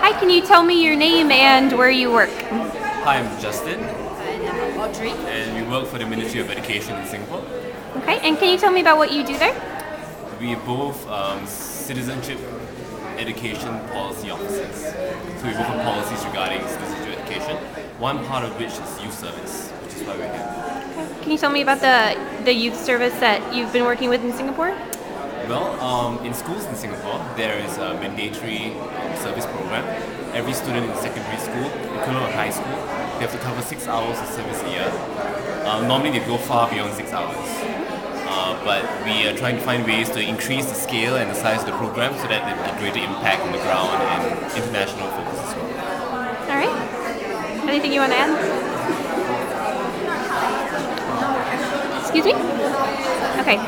Hi, can you tell me your name and where you work? Hi, I'm Justin, And I'm Audrey. and we work for the Ministry of Education in Singapore. Okay, and can you tell me about what you do there? We are both citizenship education policy officers. So we work on policies regarding citizenship education, one part of which is youth service, which is why we're here. Can you tell me about the youth service that you've been working with in Singapore? Well, in schools in Singapore, there is a mandatory service program. Every student in secondary school, equivalent of high school, they have to cover 6 hours of service a year. Normally they go far beyond 6 hours. But we are trying to find ways to increase the scale and the size of the program so that there will be greater impact on the ground and international focus as well. All right. Anything you want to add? Excuse me? Okay.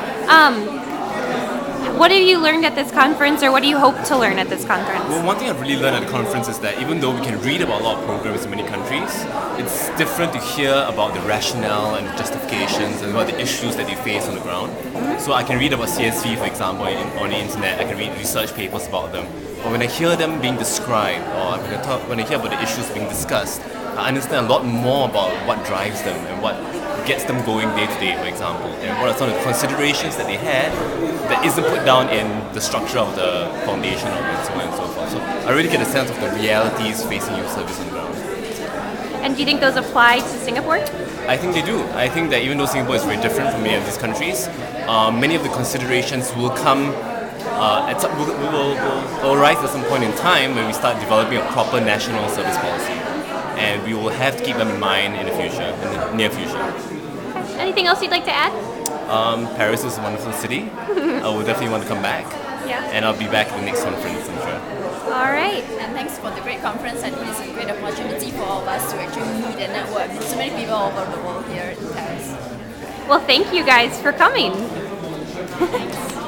What have you learned at this conference, or what do you hope to learn at this conference? Well, one thing I've really learned at the conference is that even though we can read about a lot of programs in many countries, it's different to hear about the rationale and justifications and about the issues that they face on the ground. So I can read about CSV, for example, on the internet. I can read research papers about them. But when I hear them being described, or when I hear about the issues being discussed, I understand a lot more about what drives them and what gets them going day to day, for example, and what are some of the considerations that they had that isn't put down in the structure of the foundation and so on and so forth. So I really get a sense of the realities facing youth service on the ground. And do you think those apply to Singapore? I think they do. I think that even though Singapore is very different from many of these countries, many of the considerations will come will arise at some point in time when we start developing a proper national service policy, and we will have to keep them in mind in the near future. Anything else you'd like to add? Paris is a wonderful city. I will definitely want to come back. Yeah. And I'll be back at the next conference, I'm sure. All right. And thanks for the great conference. I think it's a great opportunity for all of us to actually meet and network with so many people all over the world here in Paris. Well, thank you guys for coming. Thanks.